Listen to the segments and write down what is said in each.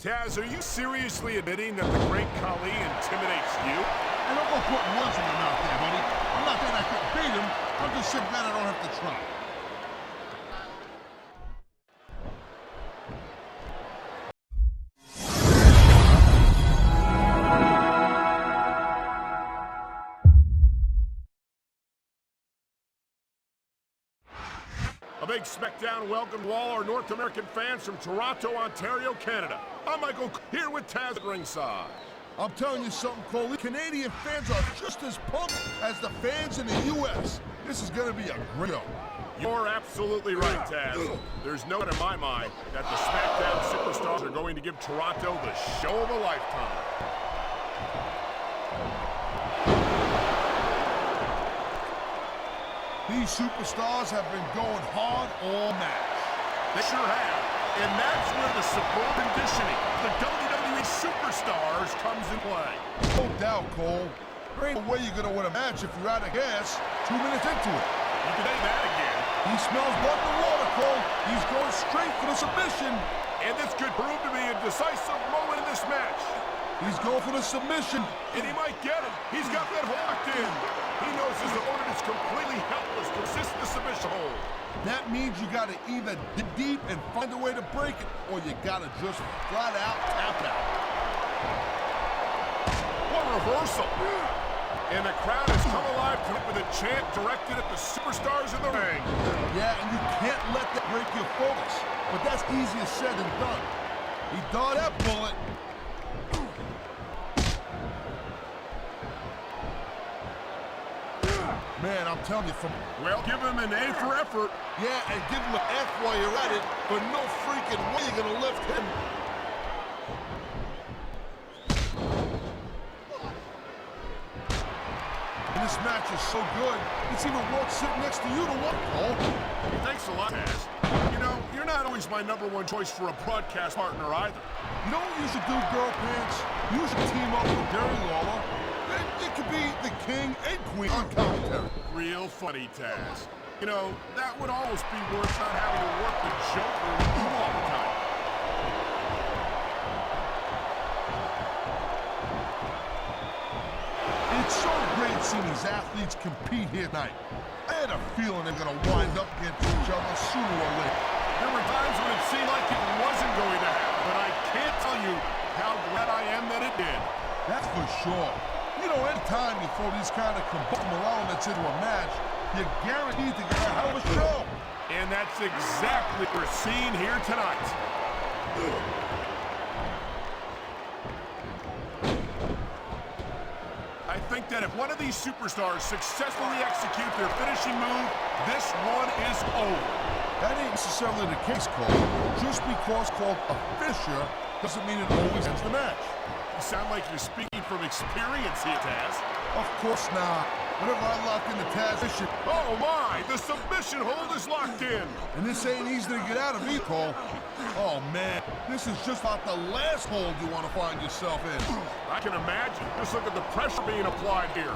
Taz, are you seriously admitting that the great Khali intimidates you? And don't go putting words in your mouth there, buddy. I'm not saying I couldn't beat him. I'm just saying that I don't have to try. A big SmackDown welcome to all our North American fans from Toronto, Ontario, Canada. I'm Michael here with Taz at ringside. I'm telling you something, Cole. The Canadian fans are just as pumped as the fans in the U.S. This is going to be a great show. You're absolutely right, Taz. There's no doubt in my mind that the SmackDown superstars are going to give Toronto the show of a lifetime. These superstars have been going hard all match. They sure have. And that's where the superb conditioning, the WWE superstars, comes in play. No doubt, Cole. There ain't no way you're going to win a match if you're out of gas 2 minutes into it. You can say that again. He smells blood in the water, Cole. He's going straight for the submission. And this could prove to be a decisive moment in this match. He's going for the submission. And he might get it. He's got that hold locked in. He knows his opponent is completely helpless to resist the submission hold. That means you got to either dig deep and find a way to break it, or you got to just flat out tap out. What reversal. And the crowd has come alive tonight with a chant directed at the superstars in the ring. Yeah, and you can't let that break your focus. But that's easier said than done. He dodged that bullet. Man, I'm telling you, well, give him an A for effort. Yeah, and give him an F while you're at it, but no freaking way you're gonna lift him. This match is so good, it's even worth sitting next to you to watch, Cole. Thanks a lot, Taz. You know, you're not always my #1 choice for a broadcast partner either. You know what you should do, girl pants? You should team up with Jerry Lawler. It could be the king and queen on commentary. Real funny, Taz. You know, that would almost be worth not having to work the Joker with you all the time. It's so great seeing these athletes compete here tonight. I had a feeling they're going to wind up against each other sooner or later. There were times when it seemed like it wasn't going to happen, but I can't tell you how glad I am that it did. That's for sure. You know, anytime you throw these kind of combustible elements into a match, you're guaranteed to get a hell of a show. And that's exactly what we're seeing here tonight. I think that if one of these superstars successfully execute their finishing move, this one is over. That ain't necessarily the case, Cole. Just because called a finisher doesn't mean it always ends the match. You sound like you're speaking from experience here, Taz. Of course not. Whenever I lock in the Taz issue... Oh my! The submission hold is locked in! And this ain't easy to get out of me, Cole. Oh man, this is just about the last hold you want to find yourself in. I can imagine. Just look at the pressure being applied here.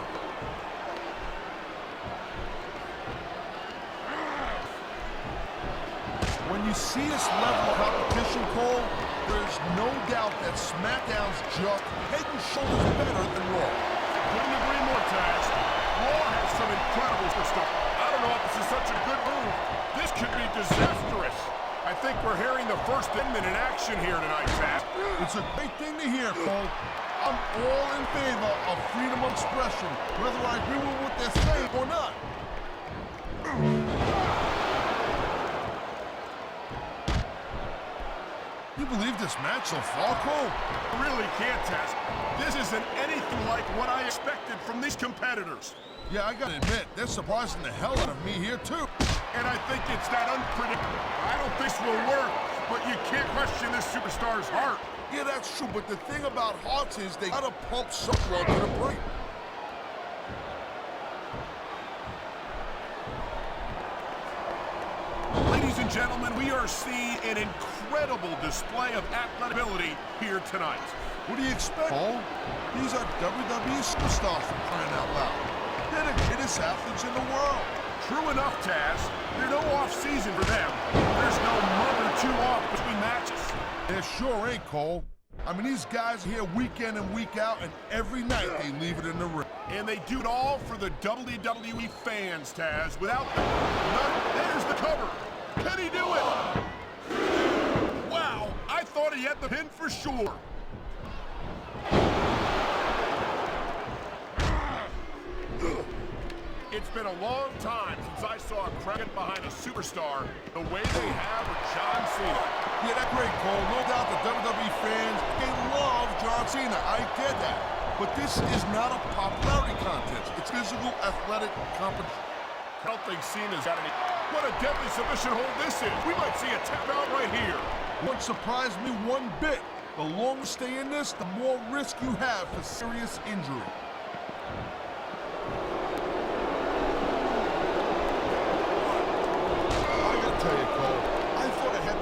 When you see this level of competition, Cole, there's no doubt that SmackDown's just head and shoulders better than Raw. Couldn't agree more, Taz. Raw has some incredible stuff. I don't know if this is such a good move. This could be disastrous. I think we're hearing the first Amendment in action here tonight, Taz. It's a great thing to hear, Cole. I'm all in favor of freedom of expression, whether I agree with what they're saying or not. You believe this match so far, Cole? I really can't, Taz. This isn't anything like what I expected from these competitors. Yeah, I gotta admit, they're surprising the hell out of me here, too. And I think it's that unpredictable. I don't think this will work, but you can't question this superstar's heart. Yeah, that's true, but the thing about hearts is they gotta pump some blood to the brain. Ladies and gentlemen, we are seeing an incredible display of athletic ability here tonight. What do you expect, Paul? These are WWE superstars for crying out loud. They're the greatest athletes in the world. True enough, Taz. There's no off-season for them. There's no month or two off between matches. There sure ain't, Cole. I mean, these guys are here week in and week out, and every night they leave it in the ring. And they do it all for the WWE fans, Taz. Without them, there's the cover. Can he do it? Wow, I thought he had the pin for sure. It's been a long time since I saw a crowd get behind a superstar the way they have with John Cena. Yeah, that's great, Cole. No doubt the WWE fans, they love John Cena. I get that. But this is not a popularity contest. It's physical, athletic competition. I don't think Cena's got any... What a deadly submission hold this is. We might see a tap out right here. Wouldn't surprise me one bit. The longer you stay in this, the more risk you have for serious injury.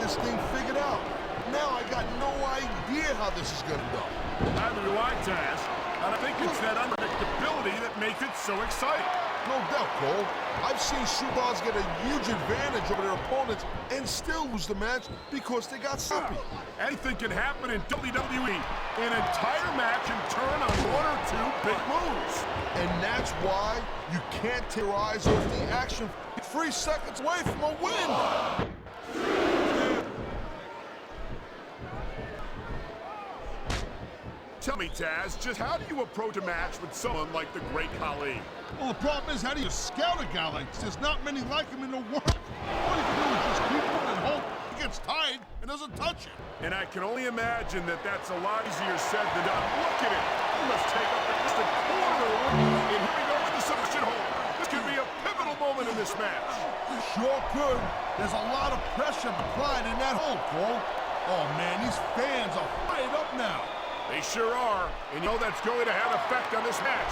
This thing figured out. Now I got no idea how this is going to go. Neither do I, Taz. And I think it's that unpredictability that makes it so exciting. No doubt, Cole. I've seen superstars get a huge advantage over their opponents and still lose the match because they got sloppy. Anything can happen in WWE. An entire match can turn on one or two big moves. And that's why you can't take your eyes off the action. 3 seconds away from a win. Tell me, Taz, just how do you approach a match with someone like the great Khali? Well, the problem is, how do you scout a guy like this? There's not many like him in the world. All you can do is just keep him and hope he gets tired and doesn't touch it. And I can only imagine that that's a lot easier said than done. Look at it. He must take up at least a quarter. And here we go with the submission hold. This could be a pivotal moment in this match. Sure could. There's a lot of pressure applied in that hold, Cole. Oh, man, these fans are fired up now. They sure are, and you know that's going to have an effect on this match.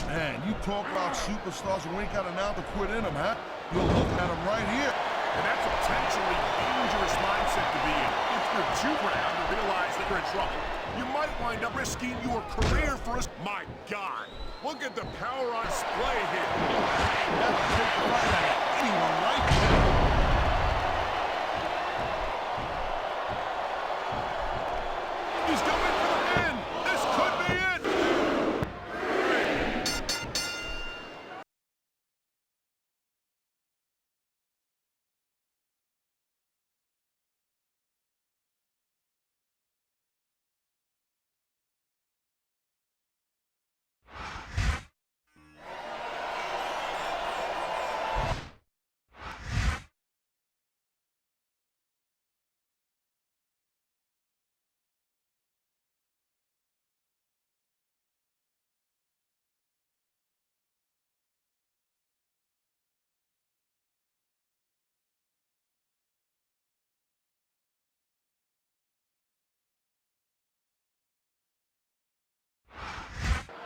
Man, you talk about superstars who ain't got an ounce to quit in them, huh? You're looking at them right here. And that's a potentially dangerous mindset to be in. If you're too proud to realize that you're in trouble, you might wind up risking your career for us. My God, look at the power on display here. That's a big fight out of anyone right there. He's going for the pin. This could be it.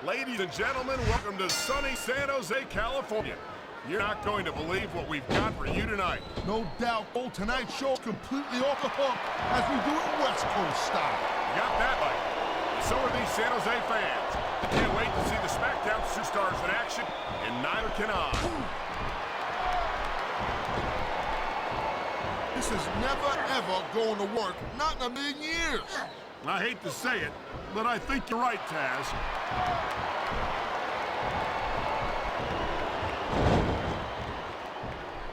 Ladies and gentlemen, welcome to sunny San Jose, California. You're not going to believe what we've got for you tonight. No doubt, Cole, tonight's show is completely off the hook as we do it West Coast style. You got that right. And so are these San Jose fans. I can't wait to see the SmackDown superstars in action, and neither can I. This is never, ever going to work. Not in a million years. I hate to say it, but I think you're right, Taz.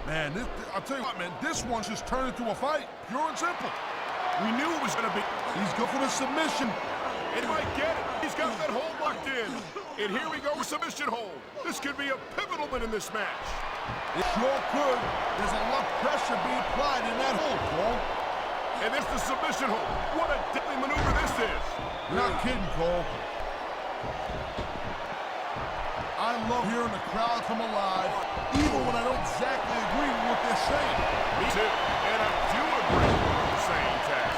Man, I'll tell you what, man, this one's just turned into a fight. Pure and simple. We knew it was going to be... He's good for the submission. And he might get it. He's got that hold locked in. And here we go with submission hold. This could be a pivotal one in this match. It sure could. There's a lot of pressure being applied in that hold, Cole. And there's the submission hold. What a deadly maneuver this is. You're not kidding, Cole. I love hearing the crowd come alive, even when I don't exactly agree with what they're saying. Me too. And I do agree with what you're saying, Taz.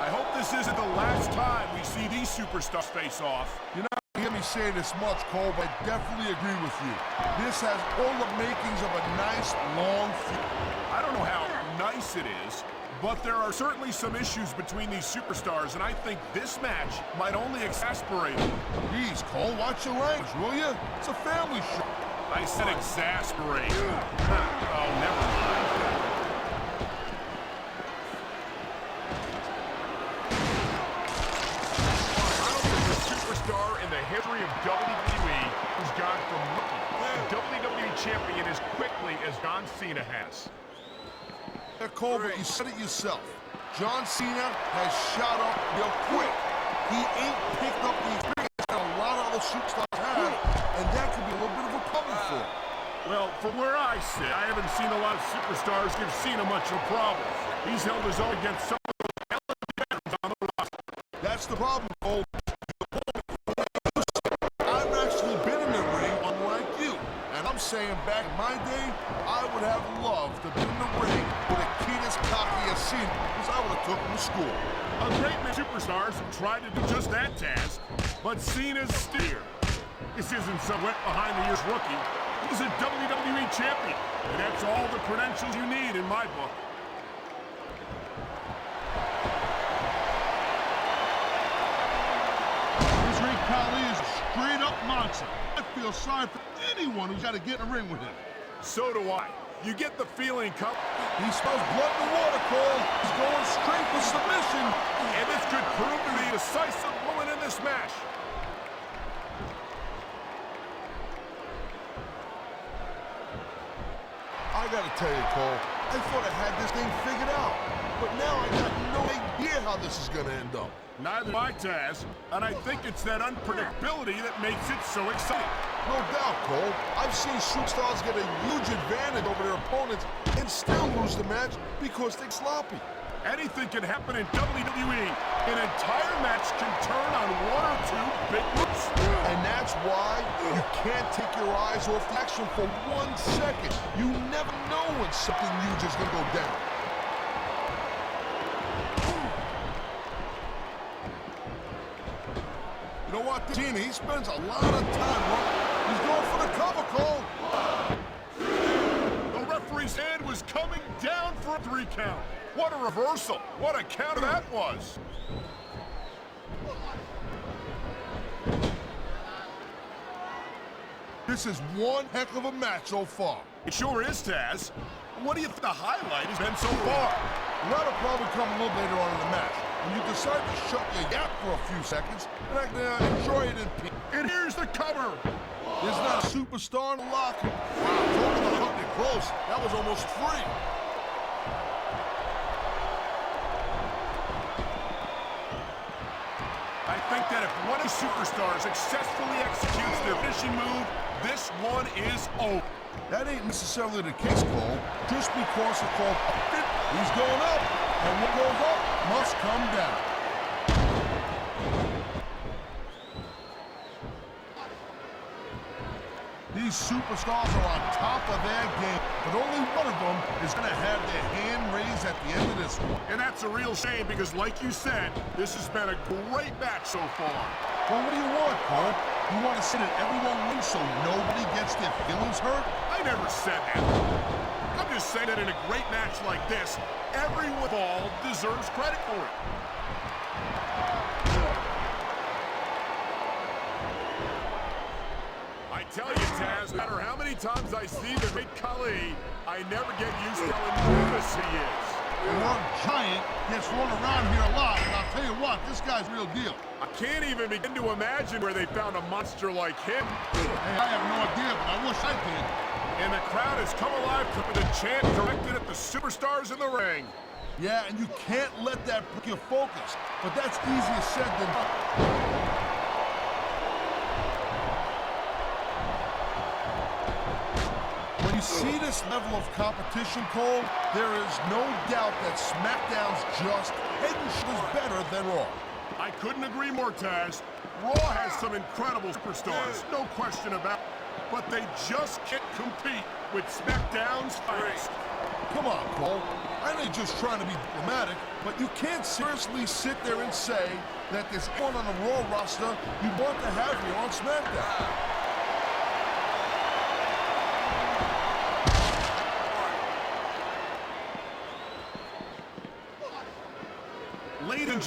I hope this isn't the last time we see these superstars face off. You're not going to hear me say this much, Cole, but I definitely agree with you. This has all the makings of a nice, long feud. I don't know how nice it is, But there are certainly some issues between these superstars, and I think this match might only exasperate them. Jeez, Cole, watch your language, will you? It's a family show. I said exasperate. Oh, never mind. I don't think a superstar in the history of WWE has gone from rookie to WWE champion as quickly as John Cena has. Yeah, Cole, but you said it yourself. John Cena has shot up real quick. He ain't picked up the experience that a lot of other superstars have, and that could be a little bit of a problem for him. Well, from where I sit, I haven't seen a lot of superstars give Cena much of a problem. He's held his own against some of the veterans on the roster. That's the problem, Cole. I've actually been in the ring, unlike you. And I'm saying back in my day, I would have loved to be in the ring with a kid as cocky as Cena, because I would have took him to school. A great many superstars have tried to do just that task, but Cena's steer. This isn't some wet behind-the-ears rookie. He's a WWE champion, and that's all the credentials you need in my book. This Ray Khali is a straight-up monster. I feel sorry for anyone who's got to get in the ring with him. So do I. You get the feeling, He smells blood in the water, Cole. He's going straight for submission. and this could prove to be a decisive moment in this match. I gotta tell you, Cole, I thought I had this thing figured out. But now I got no idea how this is gonna end up. Neither my task, and I think it's that unpredictability that makes it so exciting. No doubt, Cole. I've seen superstars get a huge advantage over their opponents and still lose the match because they're sloppy. Anything can happen in WWE. An entire match can turn on one or two big moves. And that's why you can't take your eyes off the action for 1 second. You never know when something huge is gonna go down. You know what, Cena, he spends a lot of time running. He's going for the cover, Cole. The referee's hand was coming down for a 3 count. What a reversal. What a counter that was. This is one heck of a match so far. It sure is, Taz. What do you think the highlight has been so far? That'll probably come a little later on in the match. When you decide to shut your yap for a few seconds, and I can enjoy it in peace. And here's the cover. There's not a superstar in the locker. Wow, talking about cutting it close. That was almost free. I think that if one of the superstars successfully executes their finishing move, this one is over. That ain't necessarily the case, Cole. Just because it's called a fit, he's going up, and what goes up must come down. These superstars are on top of their game, but only one of them is going to have their hand raised at the end of this one. And that's a real shame because, like you said, this has been a great match so far. Well, what do you want, Cole? You want to see that everyone wins so nobody gets their feelings hurt? I never said that. I'm just saying that in a great match like this, everyone involved deserves credit for it. I tell you, Taz, no matter how many times I see the great Khali, I never get used to how enormous he is. The word giant gets thrown around here a lot, and I'll tell you what, this guy's real deal. I can't even begin to imagine where they found a monster like him. Hey, I have no idea, but I wish I did. And the crowd has come alive with a chant directed at the superstars in the ring. Yeah, and you can't let that break your focus, but that's easier said than done. When you see this level of competition, Cole, there is no doubt that SmackDown's just head and shoulders better than Raw. I couldn't agree more, Taz. Raw has some incredible superstars, no question about it. But they just can't compete with SmackDown's finest. Come on, Cole. I know you're just trying to be diplomatic, but you can't seriously sit there and say that there's one on the Raw roster you want to have here on SmackDown.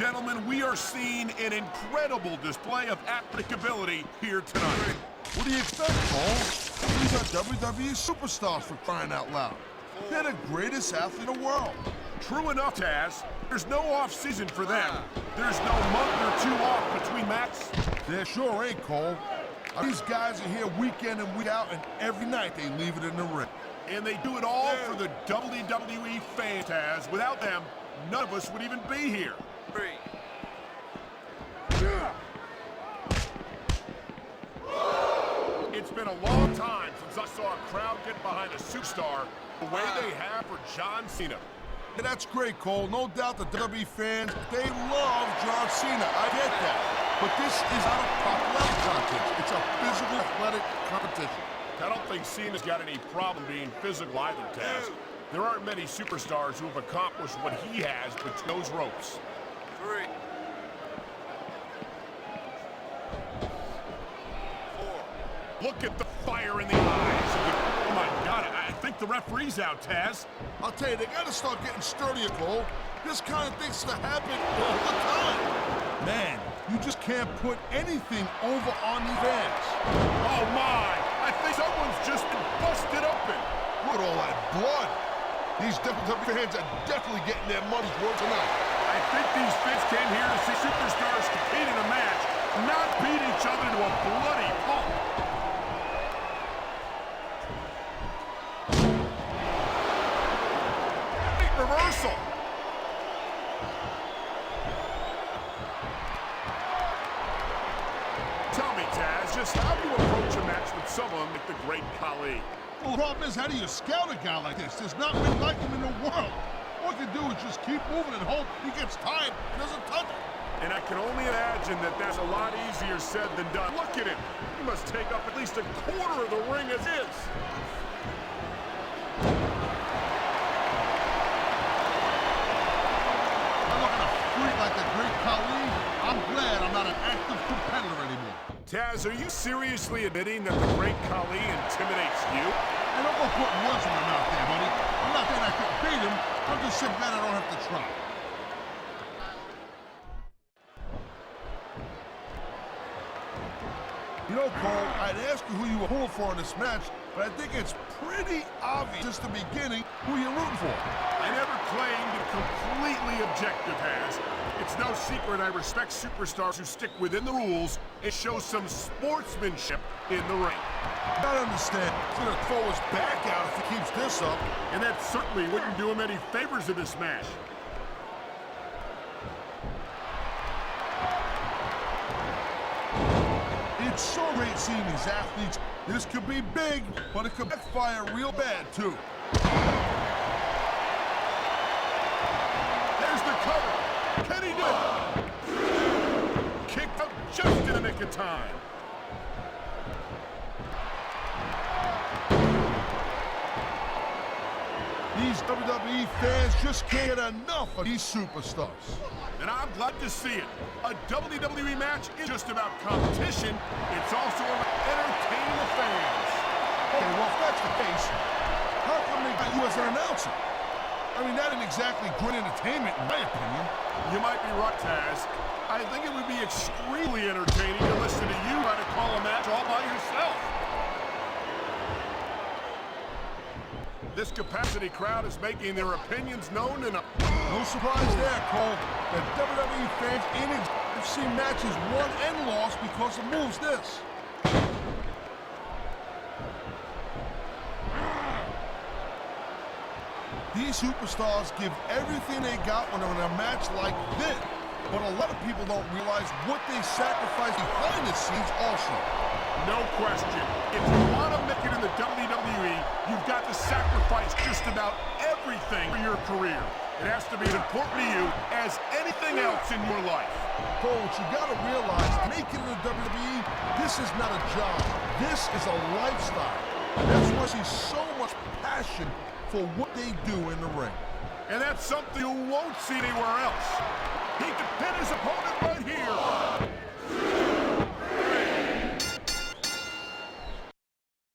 gentlemen, we are seeing an incredible display of athletic ability here tonight. What do you expect, Cole? These are WWE superstars, for crying out loud. They're the greatest athlete in the world. True enough, Taz. There's no off-season for them. There's no month or two off between matches. There sure ain't, Cole. These guys are here week in and week out, and every night they leave it in the ring. And they do it all for the WWE fans, Taz. Without them, none of us would even be here. It's been a long time since I saw a crowd get behind a superstar the way they have for John Cena. Yeah, that's great, Cole. No doubt the WWE fans, they love John Cena. I get that. But this is not a popularity contest. It's a physical athletic competition. I don't think Cena's got any problem being physical either, Taz. There aren't many superstars who have accomplished what he has between those ropes. 3, 4. Look at the fire in the eyes of the... Oh, my God, I think the referee's out, Taz. I'll tell you, they got to start getting sturdier, Cole. This kind of thing's to happen all the time. Man, you just can't put anything over on these fans. Oh, my. I think someone's just been busted open. Look at all that blood. These WWE fans are definitely getting their money's worth tonight. I think these fans came here to see superstars compete in a match, not beat each other to a bloody pulp. Great reversal. Tell me, Taz, just how do you approach a match with someone like the great Khali? Well, the problem is, how do you scout a guy like this? There's not many like him in the world. All you can do is just keep moving and hope he gets tired and doesn't touch it. And I can only imagine that that's a lot easier said than done. Look at him. He must take up at least a quarter of the ring as is. I'm not going to freak like the great Khali. I'm glad I'm not an active competitor anymore. Taz, are you seriously admitting that the great Khali intimidates you? Hey, don't go putting words in my mouth there, buddy. I'm not saying I couldn't beat him. I'm just saying glad I don't have to try. You know, Cole, I'd ask you who you were pulling for in this match, but I think it's pretty obvious just the beginning who you're rooting for. I never claimed to completely objective, Taz. It's no secret I respect superstars who stick within the rules and show some sportsmanship in the ring. I understand. He's going to throw his back out if he keeps this up. And that certainly wouldn't do him any favors in this match. It's so great seeing these athletes. This could be big, but it could backfire real bad, too. There's the cover. Can he do it? Kicked out just in the nick of time. These WWE fans just can't get enough of these superstars. And I'm glad to see it. A WWE match isn't just about competition, it's also about entertaining the fans. Okay, well, if that's the case, how come they got you as an announcer? I mean, that ain't exactly good entertainment, in my opinion. You might be right, Taz. I think it would be extremely entertaining to listen to you try to call a match all by yourself. This capacity crowd is making their opinions known enough. No surprise there, Cole. The WWE fans have seen matches won and lost because of moves this. These superstars give everything they got when they're in a match like this. But a lot of people don't realize what they sacrifice behind the scenes also. No question. If you want to make it in the WWE, you've got to sacrifice just about everything for your career. It has to be as important to you as anything else in your life. Cole, what you got to realize, making it in the WWE, this is not a job. This is a lifestyle. That's why I see so much passion for what they do in the ring. And that's something you won't see anywhere else. He can pin his opponent right here.